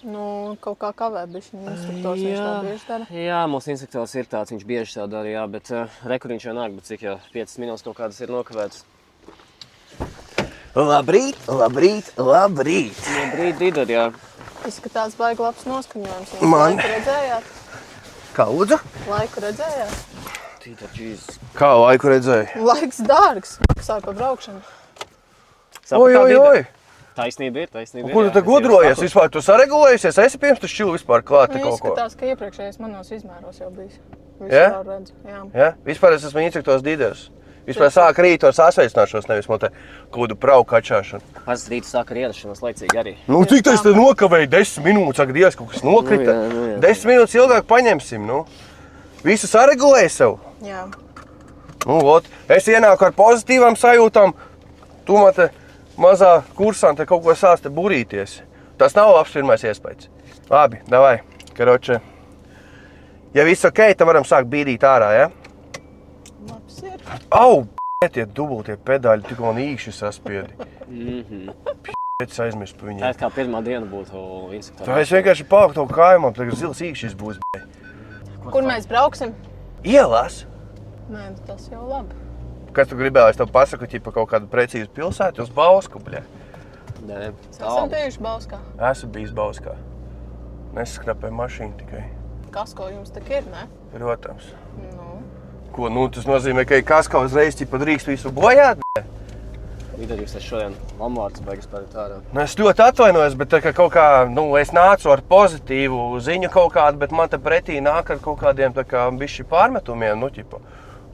Nu, kaut kā kavē bišķi instruktors, viņš tā bieži dara. Jā, mūsu instruktors ir tāds, viņš bieži tā dara, jā, bet rekuriņš jau nāk, bet cik jau 5 minūtes kaut kādas ir nokavētas. Labrīt, labrīt, labrīt. Labrīt, Didar, jā. Izskatās baigi labs noskaņojums. Man. Laiku redzējāt? Kā lūdzu? Laiku redzējāt? Didar, Jesus. Kā laiku redzēju? Laiks dārgs. Maksāja par braukšanu. Oi. Taisnība ir. Kur tu te gudrojies? Vispār tu saregulējies? Esi pirms tu šķilu vispār klāti kaut ko? Izskatās, ka iepriekšējais manos izmēros jau bijis. Visu Ja? jau redzu, jā. Ja? Vispār es esmu instruktors Diders. Vispār sāk rītu ar sasveicināšanos, nevis man te kādu prauku kačāšanu. Pats rīta sāka ar ierašanos laicīgi arī. Nu, cik tas te nokavēja 10 minūtes, ak, Dievs, kaut kas nokrita. Nu jā. 10 minūtes ilgāk paņemsim, nu. Visu saregulēju sev. Jā. Nu, ot, es ienāku ar pozitīvām sajūtām, tu man te mazā kursante kaut ko sāc te burīties. Tas nav labs pirmais iespējas. Labi, davai, karoče. Ja viss ok, tad varam sākt bīdīt ārā, ja? Labs ir. Au, tie dubultie pedāļi, tikko man īkšķi saspiedi. Es aizmirstu par Tā viņiem. ir kā pirmā diena būtu instruktorā. Tā es vienkārši paliku to kājumā, tagad zils īkšķis būs. Kur mēs brauksim? Ielās? Nē, tas jau labi. Kas tu gribēji, es tev pasaku, ķipa kaut kādu precīzu pilsētu uz Bausku, bļa? Nē, Esam bijuši Bauskā. Esmu bijis Bauskā. Neskrapēju mašīnu tikai. Kasko jums tak ir, ne? Protams. Nu. Ko, nu, tas nozīmē, ka kaskā uzreiz ķipa drīkst visu bojāt? Didar, jūs šodien lamvārds beigas pārēt ārā. Nu, es ļoti atvainojos, bet tā kā kaut kā, nu, es nācu ar pozitīvu ziņu kaut kādu, bet man te pretī nāk ar kaut kādiem tā kā bišķi pārmetumiem, nu, ķipa.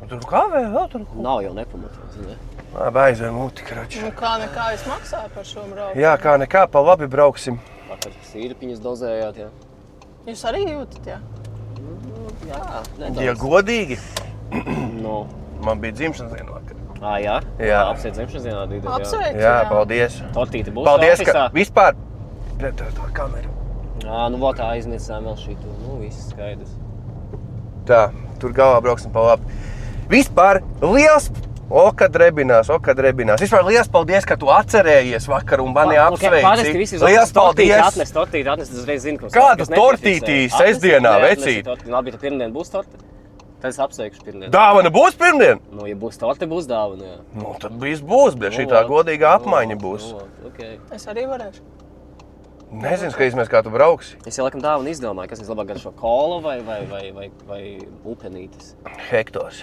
Un tur kavē, vēl tur. Nav jau nepamatos, ne? Labi, aizvien muti, krači. Nu kā nekā es maksāju par šo braucienu? Jā, kā nekā, pa labi brauksim. Vakar sīrupiņas dozējāt, jā? Jūs arī jūtat, jā? Jā, Ja nedaudz. godīgi, Nu, man bija dzimšanas diena vakar. jā? Jā. Apsveic dzimšanas dienā, Didar, jā. Apsveicu, Jā, paldies. Tortīte būs Paldies, ofisā? ka vispār... Pret tā kameru. Nu, vēl tā aizmirsām vēl šītu. Nu, viss skaidrs. Tā, tur galvā brauksim pa labi. Vispār liels... kad rebinās. Vispār liels paldies, ka tu atcerējies vakar un mani apsveici. Liels paldies. Tortīti atnest, es reiz zinu, ka... Kādu tortīti sestdienā, vecīt? Labi, tad pirmdien būs torte. Tad es apsveikšu pirmdien. Dāvana būs pirmdien? Nu, ja būs torte, būs dāvana, jā. Nu, tad būs, bļa, šitā godīgā apmaiņa būs. Okay. Es arī varēšu. Nezinu, skatīsimies, kā tu brauksi. Es jau laikam dāvanu izdomāju, kas vislabāk garšo kola vai upenītis. Hektors.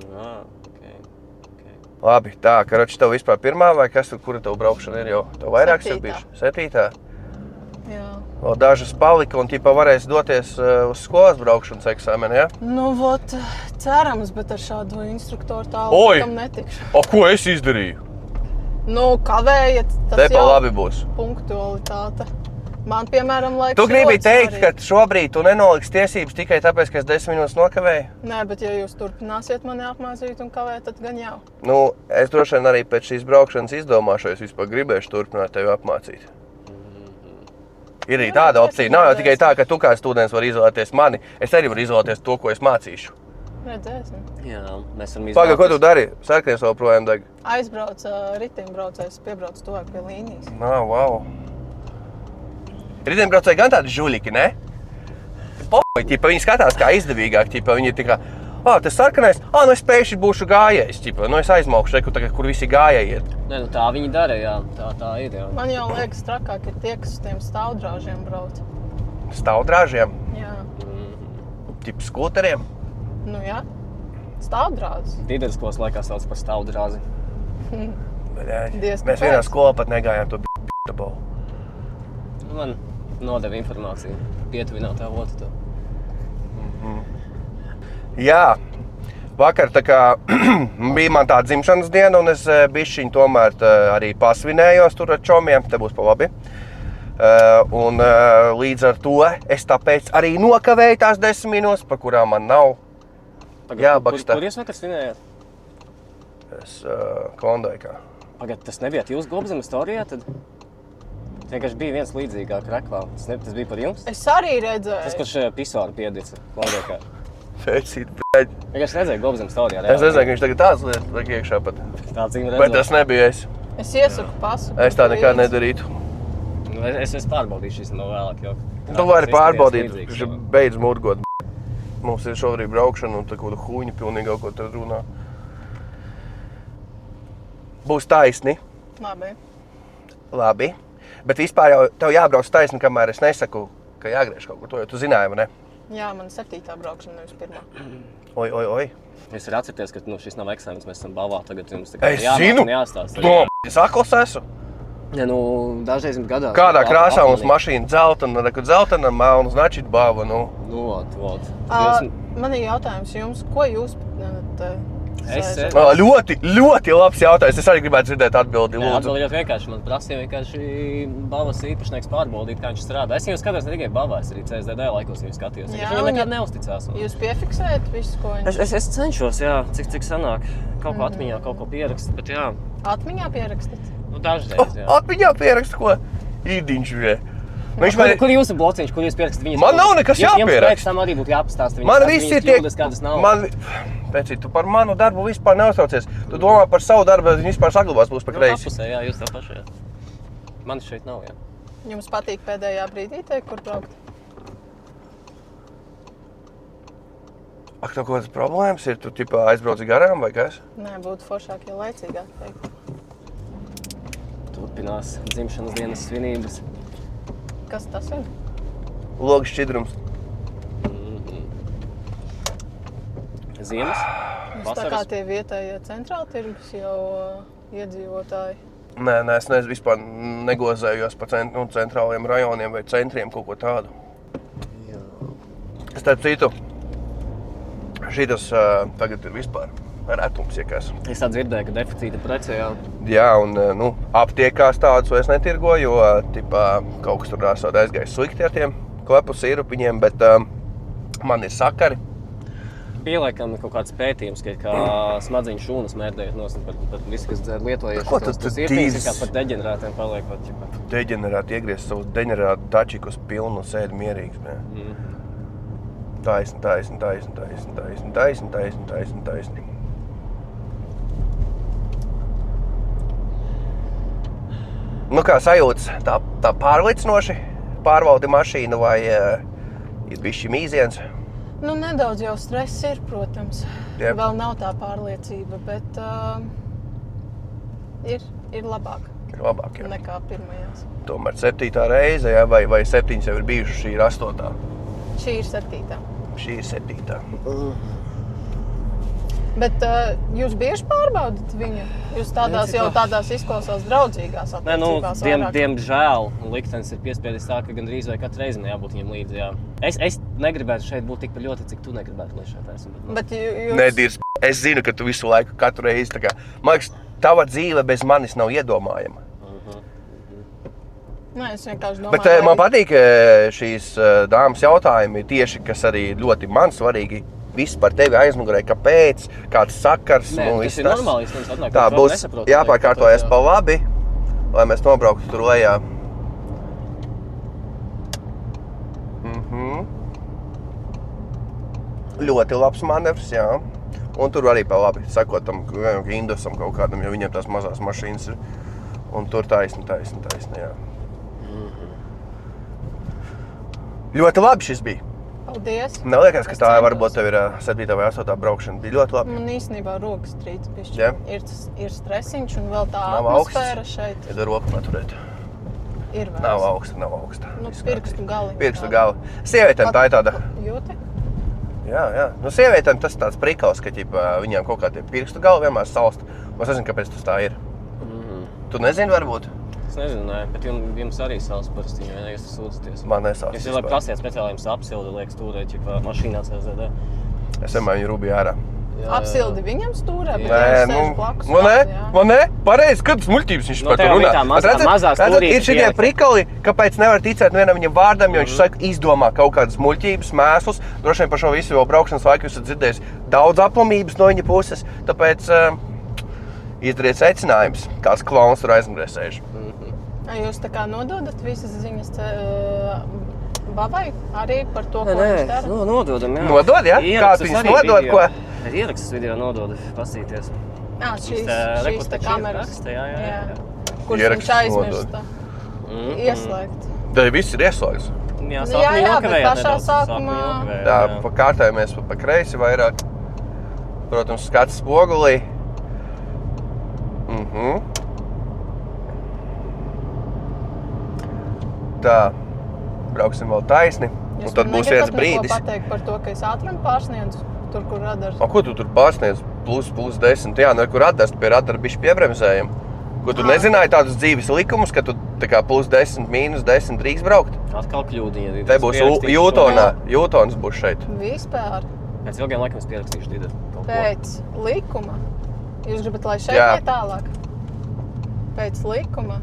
Jā, Labi, tā, karoči, tev vispār pirmā vai kas tur, kura tev braukšana ir jau? Tev vairākas ir bijuši? 7. Jā. Vēl dažas palika un tīpā varēs doties uz skolas braukšanas eksāmeni, ja? Nu, vot, cerams, bet ar šādu instruktoru tālu Oi! tam netikšu. O, ko es izdarīju? Nu, kavējiet, tas Te pa jau labi būs. punktualitāte. Man, piemēram, laiks Tu gribi ļoti teikt, ka svarīgi. šobrīd tu nenoliks tiesības tikai tāpēc, ka es 10 minūtes nokavēju? Nē, bet ja jūs turpināsiet mani apmācīt un kavēt, tad gan jau. Nu, es droši vien arī pēc šīs braukšanas izdomāšu, es vispār gribēšu turpināt tevi apmācīt. Ir arī tāda opcija. Nav jau tikai tā, ka tu kā students vari izvēlēties mani. Es arī varu izvēlēties to, ko es mācīšu. Redzēsim. Jā, mēs varam Paga, ko tu dari? Sarknies vēl projām deg? Aizbrauc riteņbraucējs, piebrauc tuvāk pie līnijas. Wow. Riteņbraucēji gan tādi žuļiki, ne? Ķipa, viņi skatās kā izdevīgāk, ķipa, viņi ir tā kā, tas sarkanais, nu es pēkšņi būšu gājējs, ķipa, nu es aizmaukšu, tagad, kur visi gājēji iet. Nē, nu tā viņi dara, jā, tā ir, jā. Man jau liekas trakāk ir tie, kas uz tiem stāvdrāžiem brauc. Stāvdrāžiem, Jā. ķipa skūteriem. Nu jā, stāvdrāzes. Didars skolas laikā sauc par stāvdrāzi. Diez Mēs vienā kāpēc? skolā pat negājām to b***bolu. Man nodeva informāciju, pietuvinātā avotu to. Jā, vakar tā kā bija man tā dzimšanas diena, un es bišķiņ tomēr arī pasvinējos tur ar čomiem, te būs pa labi. Un līdz ar to es tāpēc arī nokavēju tās 10 minūtes, par kurām man nav jābaksta. Kur jūs vakar svinējāt? Es Klondaikā. Pagad, tas nebijāt jūs Gobzemes storijā, tad? Vienkārši bija viens līdzīgāk reklāma. Tas bija par jums? Es arī redzēju. Tas, kurš pisoru piedica Klondaikā. Fecīt, bļaļ. Vienkārši redzēju Gobzemes storijā. Es nezinu, ka viņš tagad tāds lietas liek iekšā pat. Tā cīm Bet tas nebija es. Es iesaku pasu. Es tā nekā nedarītu. Es pārbaudīšu īstenībā vēlāk, jo... Tu vari pārbaudīt, Līdzīgs, ka jo. beidz murgot. Mums ir šobrīd braukšana un tā kaut kāda huņa pilnīgi kaut ko tad runā. Būs taisni. Labi. Bet vispār jau tev jābrauc taisni, kamēr es nesaku, ka jāgriež kaut ko to, jo tu zināji, vai ne? Jā, man 7. braukšana, nevis 1. Oi. Jūs varat atcerēties, ka šis nav eksāmens, mēs esam balvā, tagad jums tā kā Es zinu! jāstāsta. Es akls esmu. Ja, nu, dažreiz jums gadās. Kādā krāsā mums mašīna dzeltena, melna, značīt bāva, nu. Nu, vot. Man ir jautājums jums, ko jūs Ļoti labs jautājums. Es arī gribētu dzirdēt atbildi, lūdzu. Atbildi ļoti vienkārši. Man prasīja vienkārši balvas īpašnieks pārbaudīt, kā viņš strādā. Es jau skatos ne tikai balvā, es arī CSDD laikos jau skatījos. Viņam nekad neusticās. Jūs piefiksējat visu, ko viņš... Es cenšos, jā, cik sanāk. Kaut ko atmiņā, kaut ko pierakst, bet jā. Atmiņā pierakstat? Nu, dažreiz, jā. Atmiņā pierakst, ko? Īdiņš vie. Kur jūsu blociņš, kur jūs pierakstat viņas? Man nav nekas jāpierakst. Jums pēc tam arī būtu jāpastāsta viņas kļūdas, kādas nav. Pēc, tu par manu darbu vispār neuztraucies. Tu domā par savu darbu, bet viņi vispār saglabās būs pa kreisi. Apusē, jā, jūs tā paši, jā. Manis šeit nav, jā. Jums patīk pēdējā brīdī teikt, kur braukt? Ak, tev kaut kādas problēmas ir? Tu tipā aizbrauci garām vai kas? Nē, būtu foršāk, ja laicīgāk teikt. Turpinās dzimšanas dienas svinības. Kas tas ir? Logas šķidrums. Ziemas, Tā kā tie vietējie centrāla tirgus jau iedzīvotāji. Nē, es nezinu, vispār negozējos pa centrāliem rajoniem vai centriem kaut ko tādu. Jā. Starp citu, šitas tagad ir vispār retums, ja kas. Es tā dzirdēju, ka deficīta prece jau. Jā, un aptiekās tādus vairs netirgoju, jo tipā, kaut kas tur esot aizgājis slikti ar tiem klepu sirupiņiem, bet man ir sakari. Bija laikam kaut kāds pētījums, ka smadziņu šūnas mērdējot nost par visu, kas lietojuši. Ko tad sirdīs? Kā par deģenerātiem paliekot. Deģenerāti iegriez savus deģenerātu tačikus pilnu un sēdi mierīgs. Taisni. Nu kā sajūtas, tā pārliecinoši pārvaldi mašīnu vai ir bišķi mīziens? Nu, nedaudz jau stress ir, protams. Jep. Vēl nav tā pārliecība, bet ir labāk. Ir labāk, jā. Nekā pirmajās. Tomēr 7. reize, jā, vai 7 jau ir bijuši, šī ir 8. Šī ir 7. Šī ir 7. Bet jūs bieži pārbaudat viņu? Jūs tādās izklausās draudzīgās attiecībās vairāk? Diemžēl liktenis ir piespiedis tā, ka gandrīz vai katru reizi jābūt viņam līdzi, jā. Es negribētu šeit būt tik ļoti, cik tu negribētu, lai šeit esmu. Bet jūs... Nedirs, es zinu, ka tu visu laiku, katru reizi tā kā... Man liekas, tava dzīve bez manis nav iedomājama. Nē, es vienkārši domāju... Bet man patīk šīs dāmas jautājumi tieši, kas arī ļoti man svarīgi. Viss par tevi aizmugurē, kāpēc, kāds sakars. Nē, tas ir normāli, es atnāk, tā būs jāpārkārtojas pa labi, lai mēs nobrauktu tur lejā. Ļoti labs manevrs, jā. Un tur arī pa labi, sakot tam Indusam kaut kādam, jo viņiem tās mazās mašīnas ir. Un tur taisni, jā. Ļoti labi šis bija. Paldies. Neliekas, ka tā varbūt tev ir 7. vai 8. braukšana. Bija ļoti labi. Man īstenībā rokas trīc bišķi. Ja? Ir stresiņš un vēl tā nav atmosfēra augsts. šeit. Ir roku paturēt. Ir vēl. Nav augsta. Nu, pirkstu gali. Pirkstu gali. Sievietēm tā ir tāda... Jūti? Jā. Nu, sievietēm tas tāds prikals, ka viņām kaut kā tie pirkstu gali vienmēr salst. Es nezinu, kāpēc tas tā ir. Tu nezini varbūt? Es nezinu, bet jums arī savs parasti, ja jūs sūdzaties. Man nesās. Jūs jau prasiet speciāli jums apsildi, liekas, turēt, ja mašīnā CSDD. Es vienmēr viņu rūbīju ārā. Apsildi viņam stūrē, bet nē, viņš sēž blakus. Man ne? Pareizi, skatas muļķības viņš par to runā. Redzat, ir šitie prikali, kāpēc nevar ticēt vienam viņam vārdam, jo viņš saka, izdomā kaut kādas muļķības, mēslus. Droši vien par šo visu jau braukšanas laiku jūs esat dzirdējis daudz aplamības no viņa puses, tāpēc izdariet secinājums, kāds klauns tur aizmugurē sēž. Jūs tā kā nododat visas ziņas Bavai arī par to, ko viņš dara? Nē, nododam, jā. Nodod, jā? Kāds viņus nodod, ko? Ierakstus video nododu, pasīties. Šīs tā kameras. Jā. Kurš viņš aizmirsta. ieslēgt. Tad viss ir ieslēgts. Jā, bet pašā sākumā... Jā, pakārtējamies pa kreisi vairāk. Protams, skats spogulī. Tā, brauksim vēl taisni. Un tad būs viens brīdis. Jūs man pateikt par to, ka es ātrumu pārsniedzu tur, kur radars. Ko tu tur pārsniedz? Plus 10. Jā, kur radars, pie radara bišķi piebremzējam. Ko tu nezināji tādus dzīves likumus, ka tu tā kā plus 10, mīnus 10 drīkst braukt? Atkal kļūdiņa. Te būs Jūtons būs šeit. Vispār. Pēc ilgiem laikam es pierakstīšu Dīda. Pēc likuma. Jūs gribat, lai šeit iet tālāk? Pēc likuma.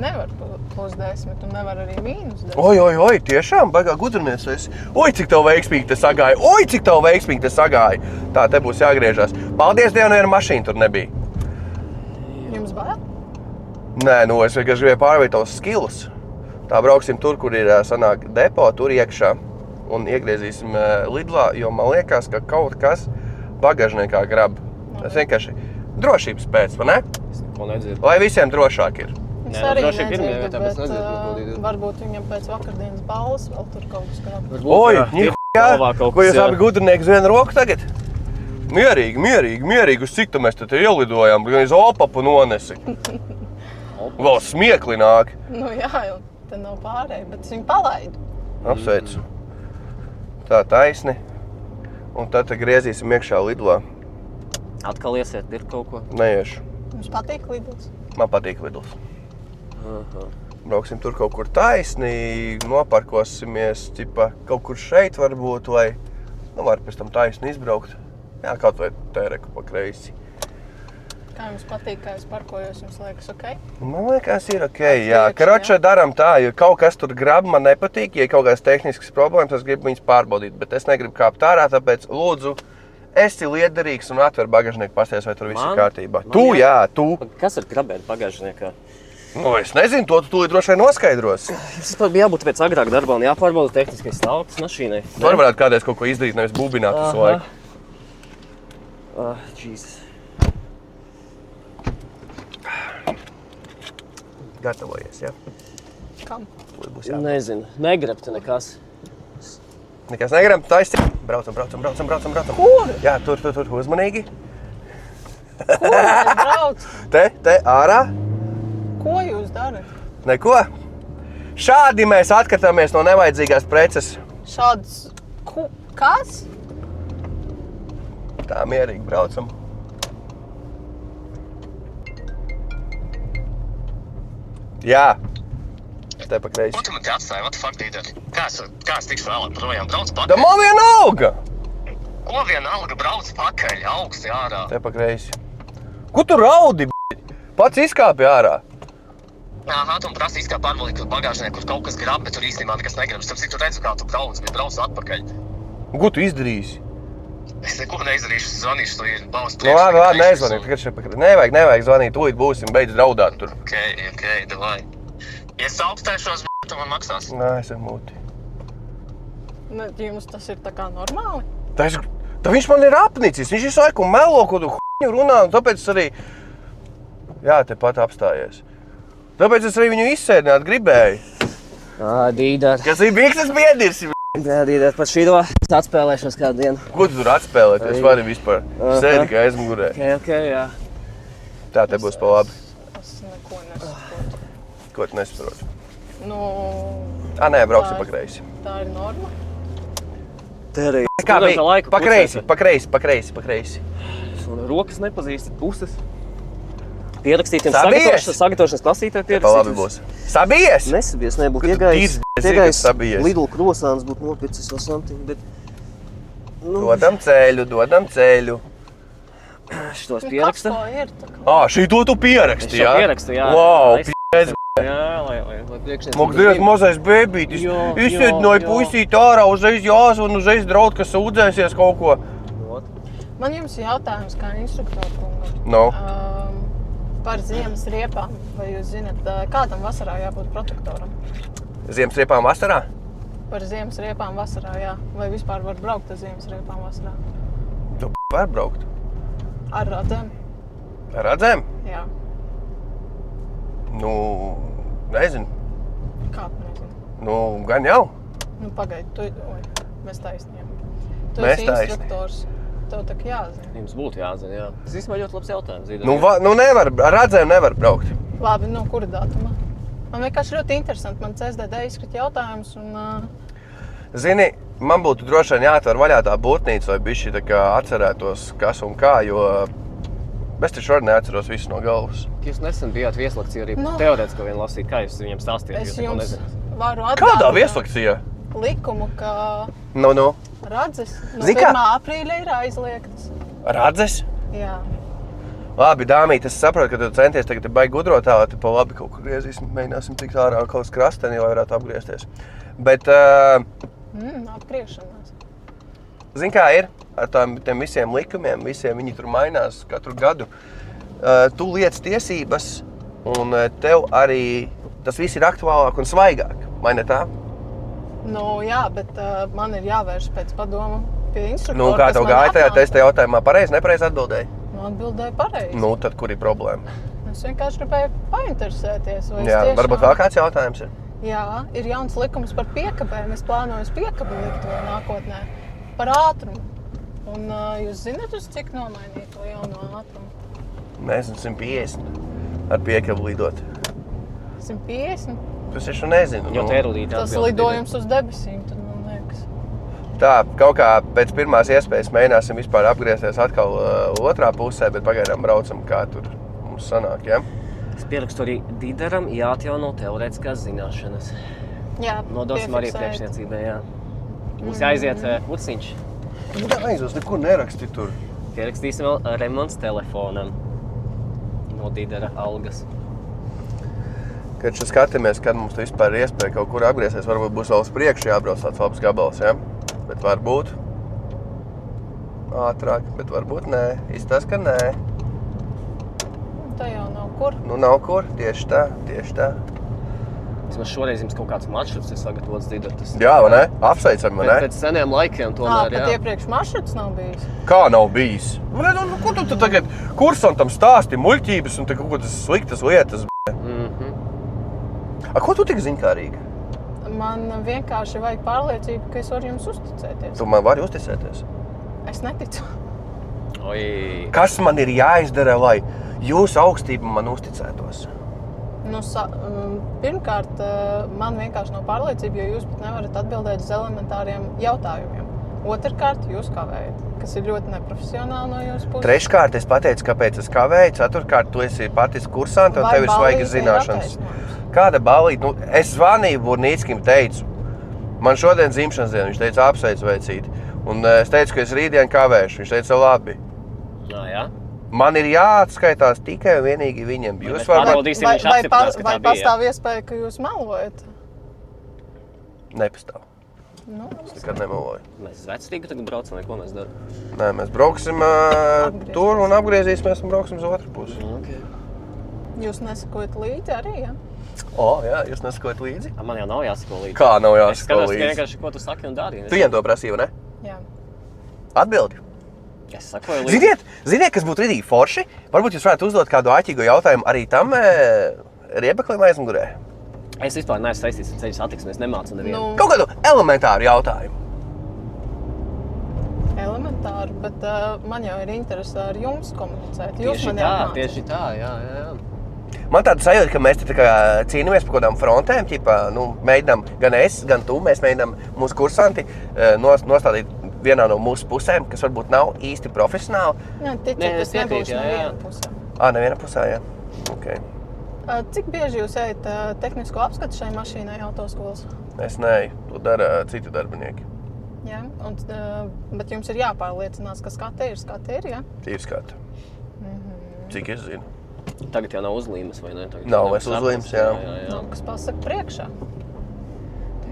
Nevar plus 10 un nevar arī mīnus 10. Oi, tiešām, baigā gudrinies esi. Oi, cik tev veiksmīgi te sagāja. Tā, te būs jāgriežās. Paldies Dievam, viena mašīna tur nebija. Jums bail? Nē, es vienkārši gribēju pārvīt tavus skilus. Tā brauksim tur, kur ir sanāk depo, tur iekšā. Un iegriezīsim Lidlā, jo man liekas, ka kaut kas bagažniekā grab. Tas vienkārši drošības pēc, vai ne? Es neko nedzirdu. Lai visiem drošāk ir. Es arī nedzirdu, bet varbūt viņam pēc vakardienas balles vēl tur kaut kas grab. Ko jūs abi gudrinieki uz vienu roku tagad? Mierīgi, uz cik tu mēs te ielidojām, gan iz opapu nonesi. Vēl smiekli nāk. Nu jā, te nav pārēj, bet es viņu palaidu. Apsveicu. Tā taisni. Un tad griezīsim iekšā Lidlā. Atkal iesiet, ir kaut ko? Neiešu. Jums patīk Lidls? Man patīk Lidls. Brauksim tur kaut kur taisni, noparkosimies, kaut kur šeit varbūt, lai var pēc tam taisni izbraukt. Jā, kaut vai tēreku pa kreisi. Kā jums patīk, kā es parkojos, jums liekas ok? Man liekas, ir ok, jā. Karoča daram tā, jo kaut kas tur grab, man nepatīk, ja kaut kāds tehnisks problēmas, es gribu viņus pārbaudīt, bet es negribu kāpt ārā, tāpēc lūdzu, esi liederīgs un atver bagažnieku, pasties, vai tur viss ir kārtībā. Tu. Kas ir grabēt bagažniekā? Es nezinu, to tu droši vien noskaidros. Tas bija jābūt pēc agrāk darbā un jāpārbauda tehniskais stāvoklis mašīnai. Tur varētu kādreiz kaut ko izdarīt, nevis bubināt visu laiku. Jesus. Gatavojies, jā? Kam? Nezinu, negrebtu nekas. Nekas negrib, taisi. Braucam. Kur? Jā, tur, uzmanīgi. Kur jūs brauc? Te, ārā. Ko jūs darat? Neko. Šādi mēs atkartāmies no nevajadzīgās preces. Šāds... Kas? Tā mierīgi braucam. Jā. Te pa kreisi. Ko tu man te atstāji? What the fuck, Dīder? Kā es tikšu vēlāk projām? Brauc pakaļ? Da man vienalga! Ko vienalga brauc pakaļ? Augsti ārā. Te pa kreisi. Ko tu raudi, b***? Pats izkāpi ārā. Aha, tu man prasa izkāp pārbaudīt, kur bagāžnieku, kur kaut kas grab, bet tur īstenībā nekas negrib. Tāpēc tu redzu, kā tu brauc, bet brauc atpakaļ. Ko tu izdarīsi? Es neko neizdarīšu, zvanīšu, tu ir balvas priekš. Nu, labi, neizvanīt. Nevajag zvanīt, tūlīt būsim, beidz draudāt tur. Ok, davai. Ja es augstēšos, tu man maksās. Nē, es esmu muti. Jums tas ir tā kā normāli? Tā viņš man ir apnicis, viņš visu laiku melo, ko tu runā, un tāpēc arī... Jā, te pat apstājies. Tāpēc es arī viņu izsēdināt gribēju. Dīdar. Kas ir bīkstas biedrs? Jā, Dīdar, pat šī atspēlēšos kādu dienu. Ko tu tur atspēlēt? Es varu vispār. Sēdi kā aizmugurē. Ok, jā. Tā te būs pa labi. Es neko nesaprotu. Ko tu nesaproti? Nu... Nē, brauksim pa kreisi. Tā ir norma? Te arī. Kā bija? Pa kreisi. Rokas nepazīstat puses. Pierakstīt jums sagatavošanas klasītē pierakstīt. Pa labi būs. Sabies? Nesabies, nebūtu iegājis Lidl krosāns, būtu nopircis vēl something, bet... Dodam ceļu. Šitos pieraksta. Kas to ir? Tā šī tu pieraksti, jā? Es pierakstu, jā. Wow, p***ēs. Jā, lai priekšnieks... Mokdies mazais bēbītis. Izsēdināja puisīt ārā, uzreiz jāzvan, uzreiz draud, ka sūdzēsies kaut ko. Man jums jautājums kā instruktoru kungam. No. Par ziemas riepām. Vai jūs zināt, kādam vasarā jābūt protektoram? Ziemas riepām vasarā? Par ziemas riepām vasarā, jā. Vai vispār var braukt ar ziemas riepām vasarā? Tu var braukt. Ar radzēm? Ar radzēm? Jā. Nu, nezinu. Kā tu nezini? Nu, gan jau. Nu, pagaidi, mēs taisnījām. Tu Mēs esi taisni. instruktors. Tev tā kā jāzina. Jums būtu jāzina, jā. Tas īstenībā ļoti labs jautājums, Zīdara. Nu nevar, ar radzēm nevar braukt. Labi, no kura datuma? Man vienkārši ļoti interesanti. Man CSDD izskat jautājums un... Zini, man būtu droši vien jāatver vaļā tā būtnīca, lai bišķi tā kā atcerētos, kas un kā, jo es taču arī neatceros visu no galvas. Jūs nesen bijāt vieslekcija arī Nu. teorētiski vienu lasīt. Kā jūs viņiem stāstījāt? Es Jūs neko jums nezināt. varu Kādā atgādināt vieslekcijā? likumu, ka Nu. radzes no Zini kā? 1. aprīļa ir aizliegtas. Radzes? Jā. Labi, dāmīt, es saprotu, ka tu centies tagad baigi gudrotā, lai tu pa labi kaut kur griezīsim, mēģināsim tikt ārā kaut uz krasteni, lai varētu apgriezties. Bet, Apgriešanās. zini kā ir ar tiem visiem likumiem, visiem viņi tur mainās katru gadu. Tu liec tiesības un tev arī tas viss ir aktuālāk un svaigāk, vai ne tā? Nu, jā, bet man ir jāvērš pēc padomu pie instruktora. Nu, kā tev gāja tajā testa jautājumā? Pareizi, nepareizi atbildēji? Nu, atbildēju pareizi. Nu, tad kur ir problēma? Es vienkārši gribēju painteresēties. Vai es Jā, tiešām... varbūt vēl kāds jautājums ir? Jā, ir jauns likums par piekabēm. Es plānoju uz piekabu likt vēl nākotnē par ātrumu. Un jūs zināt, uz cik nomainīt to jauno ātrumu? Nezinu, 150 ar piekabu lidot. 150? Tas es nezinu. Jo te erudīti Tas lidojums uz debesīm, tad man liekas. Tā, kaut kā pēc pirmās iespējas mēģināsim vispār apgriezties atkal otrā pusē, bet pagaidām braucam, kā tur mums sanāk, ja? Es pierakstu arī Dīdaram jāatjauno teorētiskās zināšanas. Jā, Nodosim arī piefiksēt. priekšniecībai, jā. Mums jāiziet Uciņš. Aizos, neko neraksti tur. Pierakstīsim vēl remonts telefonam no Dīdara algas. Kad šeit skatāmies, kad mums vispār ir iespēja kaut kur apgriezties, varbūt būs vēl uz priekšu jābrauc tāds labs gabals, ja? Bet varbūt ātrāk, bet varbūt nē. Izstāst, ka nē. Tā jau nav kur. Nu nav kur, tieši tā, tieši tā. Vismaz šoreiz jums kaut kāds maršruts ir sagatavots Dīdara. Jā, vai ne? Apsveicam, vai ne? Pēc seniem laikiem tomēr, Pat jā. iepriekš maršruts nav bijis. Kā nav bijis? Nu, ko tu tagad kursantam stāsti muļķības un te kaut kādas sliktas lietas? A, ko tu tik ziņkārīga? Man vienkārši vajag pārliecību, ka es varu jums uzticēties. Tu man vari uzticēties? Es neticu. Oi. Kas man ir jāizdara, lai jūsu augstība man uzticētos? Nu, pirmkārt, man vienkārši nav pārliecība, jo jūs pat nevarat atbildēt uz elementāriem jautājumiem. Otrkārt, jūs kavējat, kas ir ļoti neprofesionāli no jūsu puses. Treškārt, es pateicu, kāpēc es kavēju. Ceturkārt, tu esi patiesi kursanta un Vai tev ir svaigas ballīte ir zināšanas. attaisnojums? Kāda ballīte? Nu, es zvanīju Burnīckim, teicu, man šodien dzimšanas diena, viņš teica apsveic veicīt. Un es teicu, ka es rītdien kavēšu, viņš teica labi. Jā. Man ir jāatskaitās tikai un vienīgi viņiem. Vai Jūs mēs varat... pārbaudīsim, viņš apstiprinās, ka vai tā bija, pastāv iespēja, ka jūs melojat? Nepastāv. Nu, Es nekad nemeloju. Mēs uz Vecrīgu tagad braucam, vai ko mēs darām? Nē, mēs brauksim tur un apgriezīsimies un brauksim uz otru pusi. Okay. jūs nesakojat līdzi arī, ja? Jā, jūs nesakojat līdzi? Man jau nav jāsako līdzi. Kā nav Es jāsako skatos līdzi? vienkārši, ko tu saki un dari. Tu viņiem to prasīji, vai ne? Jā. Atbildi. Es sakoju līdzi. Ziniet, kas būtu rītīgi forši? Varbūt jūs varētu uzdot kādu āķīgu jautājumu arī tam riebeklim aizmugurē. Es vispār neesmu saistīts ar ceļu satiksmi, es nemācu nevienu. Nu, Kaut kādu elementāru jautājumu. elementāri, bet man jau ir interese ar jums komunicēt. Jūs Tieši mani tā, apmācāt. tieši tā, jā. Man tāda sajūta, ka mēs te tā kā cīnāmies par kādām frontēm, ķipā, mēģinām, gan es, gan tu, mēs mēģinām mūsu kursanti nostādīt vienā no mūsu pusēm, kas varbūt nav īsti profesionāli. Jā, ticiet, Nē, es es piekrītu, nebūšu jā. neviena pusē. Nevienā pusē, jā. Okay. Cik bieži jūs ejat tehnisko apskatu šai mašīnai autoskolas? Es neju, to dara citi darbinieki. Jā, un, bet jums ir jāpārliecinās, ka skate ir, jā? Tīri skata. Cik es zinu. Tagad jau nav uzlīmes, vai ne? Tagad Nav jau vairs uzlīmes, jā. Nu, kas pasaka priekšā?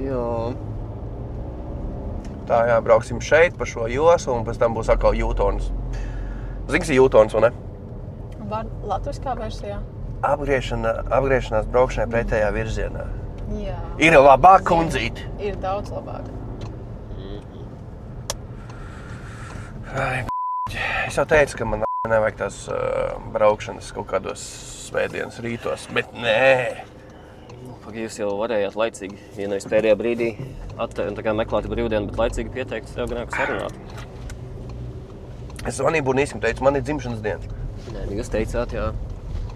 Jā. Tā jā, brauksim šeit pa šo josu un pēc tam būs atkal jūtons. Zini, kas ir jūtons, vai ne? Var latviskā versijā? Apgriešanās braukšanai pretējā virzienā. Jā. Ir labāk, kundzīti. Ir daudz labāk. Ai, es jau teicu, ka man nevajag tās braukšanas kaut kādos svētdienas rītos, bet nē. jūs jau varējāt laicīgi, ja nevis pēdējā brīdī meklēt brīvdienu, bet laicīgi pieteikt sev gan sarunāt. Es zvanīju Bunīskim, teicu, man ir dzimšanas diena. Nē, jūs teicāt, jā.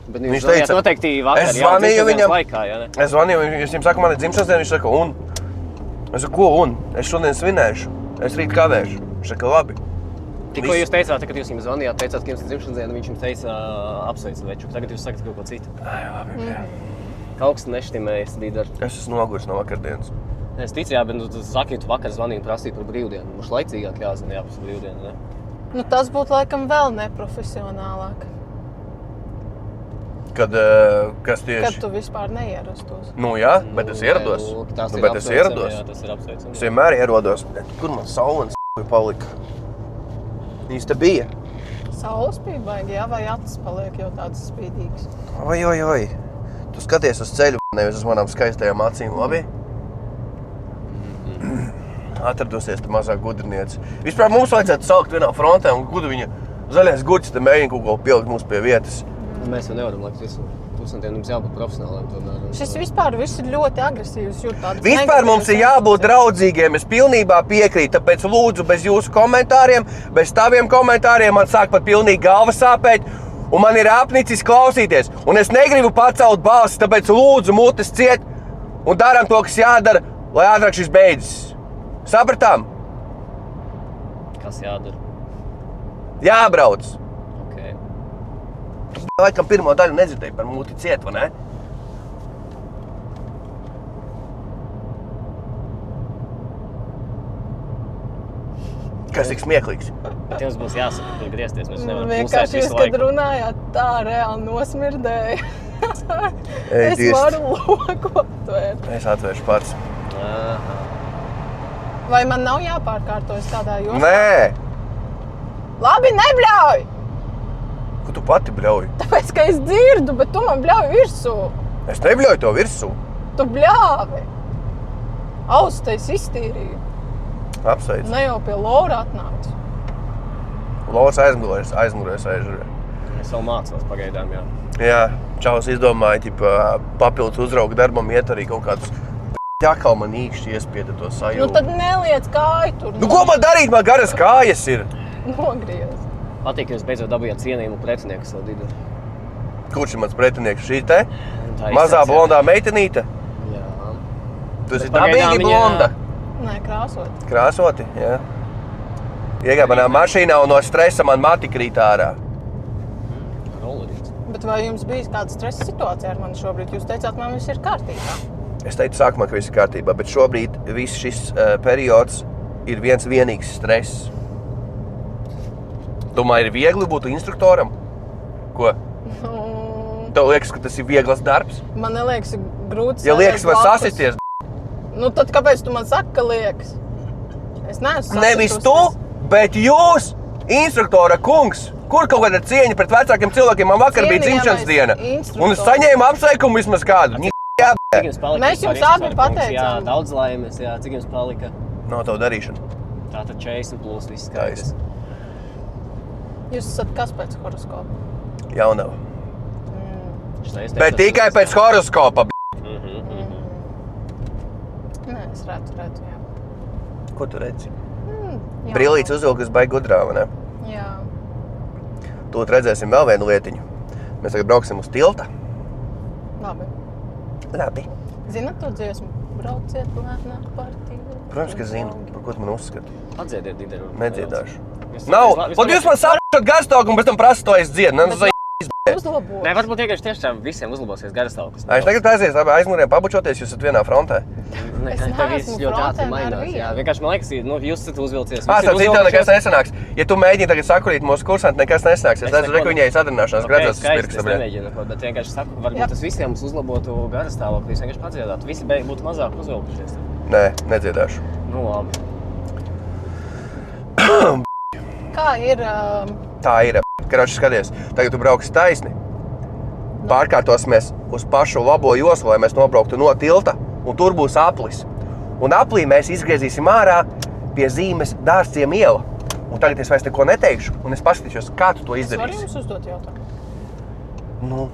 Bet Viņš jūs zvanījāt teica, noteikti vakar, es zvanīju viņam, laikā, jā, ne? Es zvanīju, es viņam saku, man ir dzimšanas diena, viņš saka, un? Es saku, ko un? Es šodien svinēšu, es rīt kavēšu. Viņš saka, labi. Tikko jūs teicāt, kad jūs viņam zvanījāt, teicāt, ka jums ir dzimšanas diena, viņš jums teica apsveicu veču. Tagad jūs sakat kaut ko citu. Ai, labi, jā. Kaut kas neštimējas līdz ar... Es esmu noguris no vakardienas. Es ticu, jā, bet tu saki, tu vakar zvanīji un prasīji par brīvdienu. Mums laicīgāk jāzina, jā, par brīvdienu, ne? Nu, tas būtu laikam vēl neprofesionālāk. Kas tieši? Kad tu vispār neierastos. Nu jā, bet es ierados. Bet es ierados. Jā, tas ir apsveicami. Es vienmēr ierodos. Kur man saulens palika? Viņas te bija. Saules bija baigi, jā, vai acis paliek jau tāds spīdīgs? Oi. Tu skaties uz ceļu, nevis uz manām skaistajām acīm, labi? Atradosies te mazāk gudrinieci. Vispār mums vajadzētu saukt vienā frontē un gudu viņa zaļais gurķis te mēģina kaut ko pielikt mums pie vietas. Mēs jau nevaram likt visu pusnadien, mums jābūt profesionāliem tomēr. Šis vispār viss ir ļoti agresīvs, jūt tāds Vispār mums ir jābūt draudzīgiem, es pilnībā piekrītu, tāpēc lūdzu bez jūsu komentāriem, bez taviem komentāriem man sāk pat pilnīgi galva sāpēt un man ir apnicis klausīties. Un es negribu pacelt balsi, tāpēc lūdzu mutes ciet un daram to, kas jādara, lai ātrāk šis beidzas. Sapratām? Kas jādara? Jābrauc. Okay. Laikam pirmo daļu nedzirdēju par muti ciet, vai ne? Kas tik smieklīgs? Bet jums būs jāsaka, kur griezties, mēs nevaram vienkārši jūs, kad runājāt, tā reāli nosmirdēja. Es Dievs. varu loku aptvērt. Es atvēršu pats. Aha. Vai man nav jāpārkārtojas tādā jomā? Nē! Labi, nebļauj! Ko tu pati bļauj? Tāpēc, ka es dzirdu, bet tu man bļauj virsū. Es nebļauju to virsū. Tu bļāvi. Austais iztīrīju. Apsveicu. Ne jau pie Laura atnāca. Lauras aizmugurēs aizžurē. Es vēl mācos pagaidām, jā. Jā, čaus izdomāja, papildus uzrauga darbam iet arī kaut kādus ķakal man īkšķi iespieda to sajūtu. Nu tad neliec kāju tur. Nu ko man darīt, man garas kājas ir? Nogriez. Patīk, ka jūs beidzot dabījāt cienījumu pretinieku savu didu. Kurš ir mans pretinieks? Šī te? Tā Mazā izsaka, blondā meitenīte? Jā. Tu esi Bet pagaidām dabīgi viņa- blonda? Nē, krāsot. Krāsoti, jā. Iegāja manā mašīnā un no stresa man mati krīt ārā. Rollerīts. Bet vai jums bija kāda stresa situācija ar mani šobrīd? Jūs teicāt, man viss ir kārtībā. Es teicu sākumā, ka viss ir kārtībā, bet šobrīd viss šis periods ir viens vienīgs stress. Domāju, ir viegli būt instruktoram? Ko? Tev liekas, ka tas ir viegls darbs? Man neliekas, ir grūti Ja liekas, var blakus. sasisties, Nu tad kāpēc tu man saki, ka liekas? Es neesmu nevis tu, sasitusies. bet jūs, instruktora kungs. Kur kaut kāda cieņa pret vecākiem cilvēkiem? Man vakar bija dzimšanas diena. Cienījamais Un es saņēmu apsveikumu vismaz kādu. Cik jums palika? Mēs jums vispār, abi Iesvara kungs? Jā, pateicām. daudz laimes, jā. Cik jums palika? Nav tavu darīšanu. Tātad 40 plus viss skaidrs. Jūs esat kas pēc horoskopa? Jaunava. Šitais Bet teicāt, tikai tas- pēc horoskopa. Nē, es redzu, jā. Ko tu redzi? Jā. Brīlīts uzvilkas baigi gudrā, vai ne? Jā. Tūlīt redzēsim vēl vienu lietiņu. Mēs tagad brauksim uz tilta. Labi. Labi. Zinat to dziesmu? Brauciet lēnāk partiju. Protams, ka zinu, par ko tu man uzskati. Atdziediet, Dideru. Nedziedāšu. Es- Nav! es- Pat jūs man saprašat garstāvku un pēc tam prasat, to es dziedu. Uzlabot. Nē, varbūt vienkārši tiešām visiem uzlabosies garastāvoklis. Viņš tagad aizies aizmuguriem pabučoties, jūs esat vienā frontē. Nē, Es tā viss neesmu ļoti ātri frontē mainās. nevienu. Jā, vienkārši man liekas, nu, jūs esat uzvilcies. Starp visi ir citu, nekas uzvilkušies. nesanāks. Ja tu mēģini tagad sakurīt mūsu kursantu, nekas nesanāks. Es redzu, ka viņai sadarbināšanās gradzās uz skaisti, pirksta. es nemēģinu neko, bet vienkārši saku, varbūt Jā. tas visiem mums uzlabotu garastāvokli, visi vienkārši padziedātu. Visi būtu mazāk uzvilkušies. Nē, nedziedāšu. Nu, labi. Kā ir? Tā ir. Karoči, skaties, tagad tu brauksi taisni. Pārkārtosimies uz pašu labo joslu, lai mēs nobrauktu no tilta, un tur būs aplis. Un aplī mēs izgriezīsim ārā pie zīmes Dārzciem iela. Un tagad es vairs neko neteikšu, un es paskatīšos, kā tu to Es varu izdarīsi. jums uzdot jautājumu. Nu,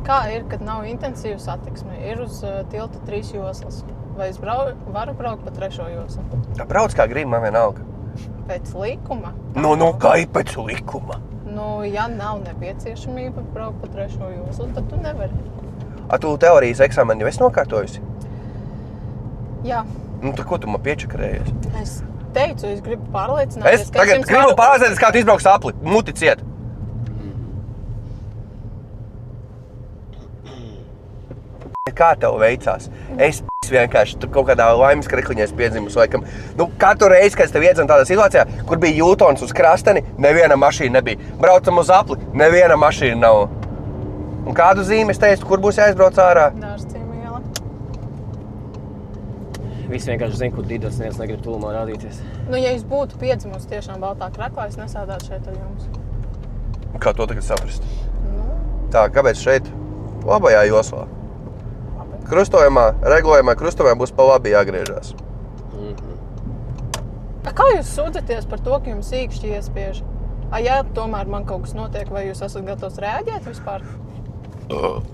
Kā ir, kad nav intensīva satiksme? Ir uz tilta 3 joslas. Vai es varu braukt pa 3. joslu? Tā brauc kā grib, man vienalga. Pēc likuma? Kā ir pēc likuma? Ja nav nepieciešamība braukt pa 3. joslu, tad tu nevari. Tu teorijas eksāmeni jau esi nokārtojusi? Jā. Tad ko tu man piečakarējies? Es teicu, es gribu pārliecināties, Es tagad gribu pārliecināties, kā tu izbrauks apli. Muti ciet. Kā tev veicās? Es vienkārši tur kaut kādā laimes krekliņā piedzimus laikam. Katru reizi, kad es tev iedzinu tādā situācijā, kur bija jūtons uz krasteni, neviena mašīna nebija. Braucam uz apli, neviena mašīna nav. Un kādu zīmi es teicu, kur būs jāizbrauc ārā? Dārzciema iela. Visi vienkārši zina, kur Didas neviens negrib tūmā rādīties. Ja es būtu piedzimusi tiešām baltā kreklā, es nesēdētu šeit ar jums. Kā to tagad saprast? Tā, kāpēc šeit labajā joslā? Krustojumā, regulējumā krustojumā būs pa labi jāgriežās. Kā jūs sūdzaties par to, ka jums īkšķi iespiež? Ja tomēr man kaut kas notiek, vai jūs esat gatavs reaģēt vispār?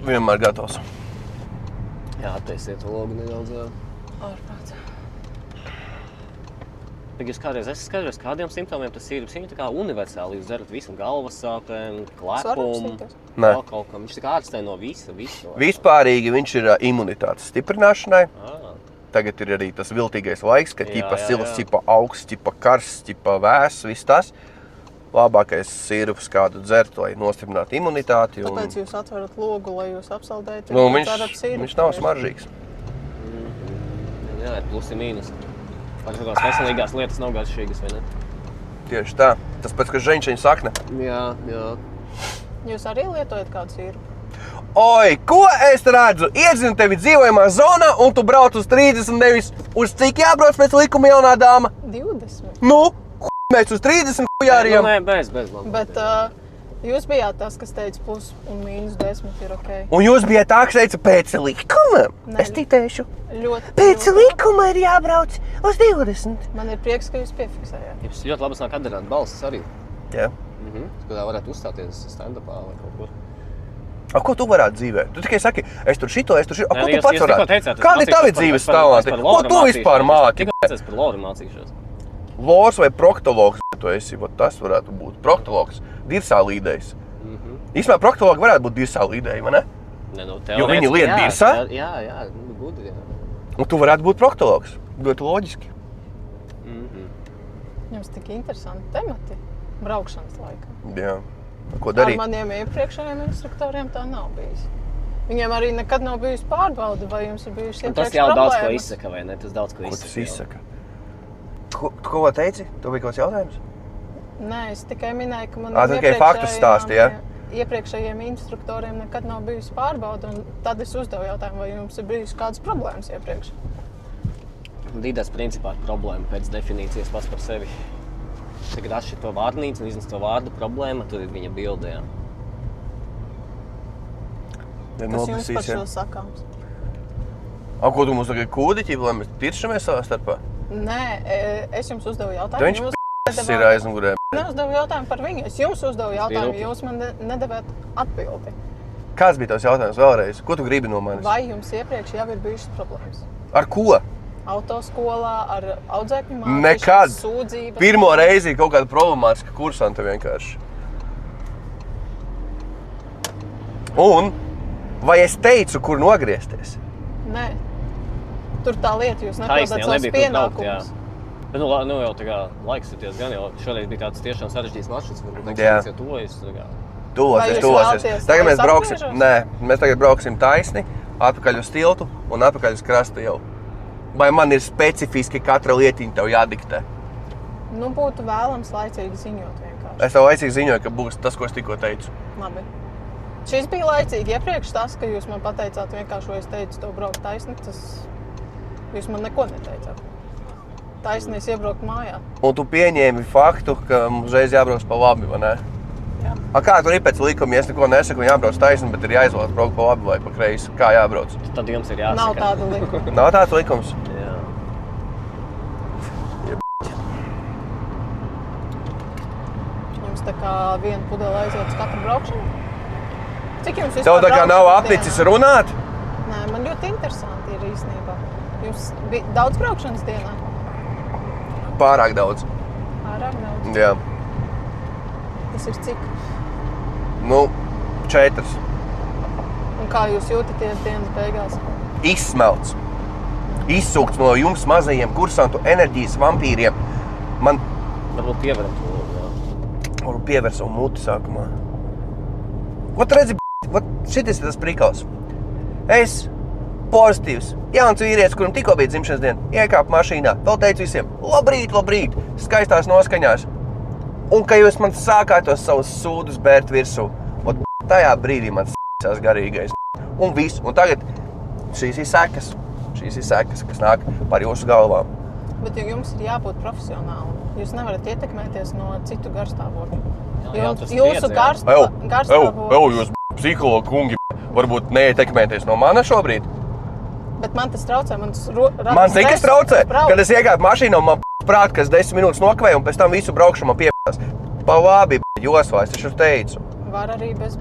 Vienmēr gatavs. Jā, attaisiet logu nedaudz. Ārprāts. Tad jūs kādreiz esat skaidrs, kādiem simptomiem tas ir? Viņi tā kā universāli, jūs dzerat visam galvas sāpēm, klepumu, vēl kaut kam. Viņš tā kā ārstē no visu. Vispārīgi viņš ir imunitātes stiprināšanai. Tagad ir arī tas viltīgais laiks, ka ķipa silas, ķipa augsts, ķipa karsts, ķipa vēss, viss tas. Labākais sirups, kādu dzert, lai nostiprinātu imunitāti. Tāpēc jūs atverat logu, lai jūs apsaldējat, ja viņš nav smaržīgs. Jā, ir plusi mīnus. Tās veselīgās lietas nav garšīgas, vai ne? Tieši tā. Tas pēc, ka ženšaņa sakne. Jā. Jūs arī lietojat kādu sirupu? Oi, ko es redzu? Iedzinu tevi dzīvojamā zonā, un tu brauc uz 30, nevis uz cik jābrauc pēc likuma jaunā dāma? 20. Mēs uz 30 jārījām. Nē, bez man. Bet jūs bijāt tas, kas teica plus un mīnus 10 ir ok. Un jūs bijāt tā, kas teica pēc likuma? Es ticēšu. Pēc likuma ir jābrauc uz 20. Man ir prieks, ka jūs piefiksējāt. Jums ļoti labi sanāk atdarāt balsis arī. Jā. Kādā varētu uzstāties stand-upā vai kaut kur. Ko tu varētu dzīvēt? Tu tikai saki, es tur šito. Ko tu pats jūs varētu? Kādi ir tavi dzīves stāvokļi? Ko tu vispār māki? Tikko teicās par Loru mācīšos. Lors vai proktologs, tu esi, tas varētu būt. Proktologs, dirsālīdējs. Īsmā proktologi varētu būt dirsālīdēji, vai ne? Jo viņi liet dirsā? Jā, gudri, jā. Un tu varētu būt proktologs. Ļoti loģiski. Jums tik interesanti temati braukšanas laikā. Jā. Ko darīt? Ar maniem iepriekšējiem instruktoriem tā nav bijis. Viņiem arī nekad nav bijusi pārbauda, vai jums ir bijušas iepriekš problēmas. Tas jau daudz ko izsaka, vai ne? Tas daudz ko izsaka. Ko tas izsaka? Tu ko teici? Tev bija kāds jautājums? Nē, es tikai minēju, ka maniem tikai faktus stāsti, ja? Iepriekšējiem instruktoriem nekad nav bijusi pārbauda, un tad es uzdevu jautājumu, vai jums ir bijusi kādas problēmas iepriekš. Didas principā ir problēma pēc definīcijas pats par sevi. Tagad atšķir to vārdnīcu un iznes to vārdu problēma, tur ir viņa bilde, jā. Kas jums par šo sakāms? Ko tu mums tagad kūdiķi, lai mēs tiršamies savā starpā? Nē, es jums uzdevu jautājumu. Viņš ir aizmugurē. Neuzdevu jautājumu par viņu. Es jums uzdevu jautājumu, jūs man nedevāt atbildi. Kāds bija tavs jautājums vēlreiz? Ko tu gribi no manis? Vai jums iepriekš jau ir bijušas problēmas? Ar ko? Autoskolā, ar audzēkņu mācīšanas, nekad. Sūdzības? Pirmo reizi ir kaut kāda problemātiska kursanta vienkārši. Un vai es teicu, kur nogriezties? Nē. Tur tā lieta, jūs nepildat savus pienākumus. Bet nu jau tā kā laiks ir diezgan jau. Šoreiz bija tāds tiešām sarežģīts maršruts, varbūt ekspedīcija tuvojas. Tuvosies. Tagad mēs brauksim. Nē, mēs tagad brauksim taisni, atpakaļ uz tiltu un atpakaļ uz krastu jau. Vai man ir specifiski katra lietiņa tev jādiktē? Nu, būtu vēlams laicīgi ziņot vienkārši. Es tev laicīgi ziņoju, ka būs tas, ko es tikko teicu. Labi. Šis bija laicīgi. Iepriekš tas, ka jūs man pateicāt vienkārši, vai es teicu tev braukt taisni, tas jūs man neko neteicāt. Taisni es iebrauku mājā. Un tu pieņēmi faktu, ka mums reiz jābrauc pa labi, vai ne? Jā. Kā tur ir pēc likuma, ja es neko nesaku, jābrauc taisni, bet ir jāizvēlas braukt pa labi vai pa kreisi? Kā jābrauc? Tad jums ir jāsaka. Nav tāda likuma. Nav tāds likums? Jā. Jums tā kā viena pudele aiziet uz katru braukšanu? Cik jums Tev tā kā nav braukšanas apnicis dienā? runāt? Nē, man ļoti interesanti ir īstenībā. Jums bija daudz braukšanas dienā? Pārāk daudz. Ārāk daudz. Jā. Tas ir cik? Nu, 4. Un kā jūs jūtaties dienas beigās? Izsmelts. Izsūkts no jums mazajiem kursantu enerģijas vampīriem. Man Varbūt pievaram to, jā. varu pievērt savu muti sākumā. Vat redzi, šitis ir tas prikals. Es, pozitīvs, jauns vīrietis, kuram tikko bija dzimšanas diena, iekāpu mašīnā, vēl teicu visiem, labrīt, labrīt, skaistās noskaņās. Un, ka jūs man sākāt tos savus sūdus bērt virsū, ot tajā brīdī man s***ās garīgais. Un viss, un tagad šīs ir sekas, kas nāk par jūsu galvām. Bet jums ir jābūt profesionāli. Jūs nevarat ietekmēties no citu garstāvokļu. Jā, tas Jūsu liedz, garstāvokļu. jūs psihologi kungi, varbūt neietekmēties no mana šobrīd. Bet man tas traucē. Man Cik tas traucē, kad es iegāju mašīnā un man prāt, ka es 10 minūtes nokavēju un pēc tam visu braukšanu man piepās. Pa labi, Josvā, es taču teicu. Var arī bez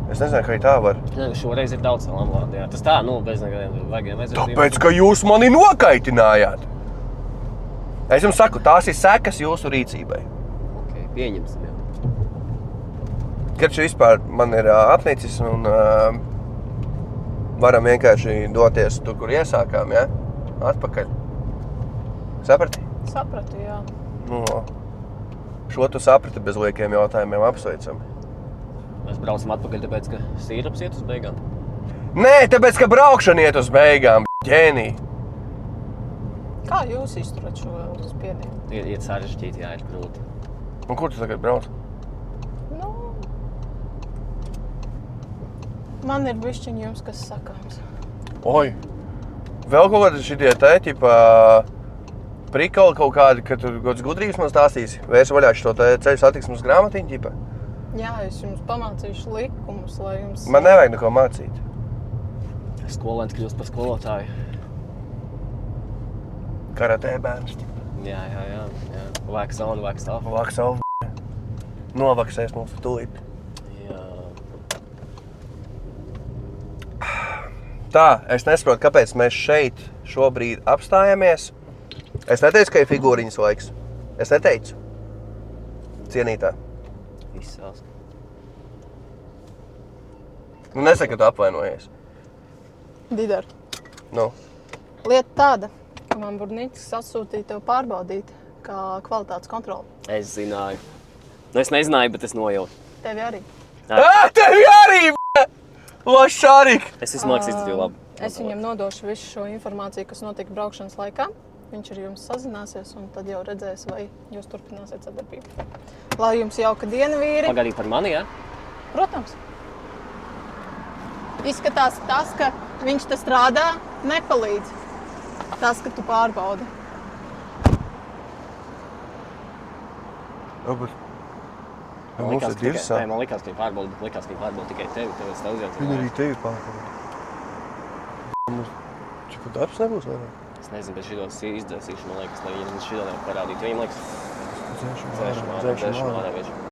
Es nezinu, ka arī tā var. Šoreiz ir daudz lamvārdu, jā. Tas tā, bez nekādiem vajagiem aizvērtībiem. Tāpēc, ka jūs mani nokaitinājāt. Es jums saku, tās ir sekas jūsu rīcībai. Ok, pieņemsim, jā. Kad šis vispār man ir apnicis un varam vienkārši doties tur, kur iesākām, ja? Atpakaļ. Saprati? Sapratu, jā. Nu, šo tu saprati bez liekiem jautājumiem, apsveicami. Mēs braucam atpakaļ, tāpēc, ka sīraps iet uz beigām. Nē, tāpēc, ka braukšana iet uz beigām, ģēnī. Kā jūs izturat šo spiedienu? Iet sarežģīti, jā, ir grūti. Un kur tu tagad brauc? Nu, man ir bišķiņ jums, kas sakāms. Oi, vēl kaut kādi šitie te, ķipā, prikali kaut kādi, ka tu kāds gudrības man stāstīsi. Vērs vaļā šo te ceļu satiksmes grāmatiņu, ķipā. Jā, es jums pamācīšu likumus, lai jums... Man nevajag neko mācīt. Skolēns kļūst par skolotāju. Karatē bērns. Jā. Wax on, wax off. Wax off. Novaksēs mums tūlīt. Jā. Tā, es nesaprotu, kāpēc mēs šeit šobrīd apstājamies. Es neteicu, ka ir figūriņas laiks. Es neteicu. Cienītā. Izsāls. Nu, nesaka, ka tu apvainojies. Didar, Nu, lieta tāda, ka man Burniķis atsūtīja tev pārbaudīt, kā kvalitātes kontroli. Es zināju. Nu, es nezināju, bet es nojautu. Tevi arī. Tevi arī, Lašārik! Es vismaz izdarīju labi. Es viņam nodošu visu šo informāciju, kas notika braukšanas laikā. Viņš ar jums sazināsies un tad jau redzēs, vai jūs turpināsiet sadarbību. Lai jums jauka diena, vīri. Pagaidīt par mani, jā? Protams. Izskatās tas, ka viņš te strādā, nepalīdz. Tas, ka tu pārbaudi. Man likās, ka viņi pārbauda, bet likās, ka viņi pārbauda tikai tevi. Tev es tev uzjaucu. Viņi arī tevi pārbauda. Mums čipā darbs nebūs vairāk? Es nezinu, bet šitos izdzēsīšu, man liekas, lai viņi šitos nevar parādīt. Viņam liekas, Dzēšam dzēšam ārā,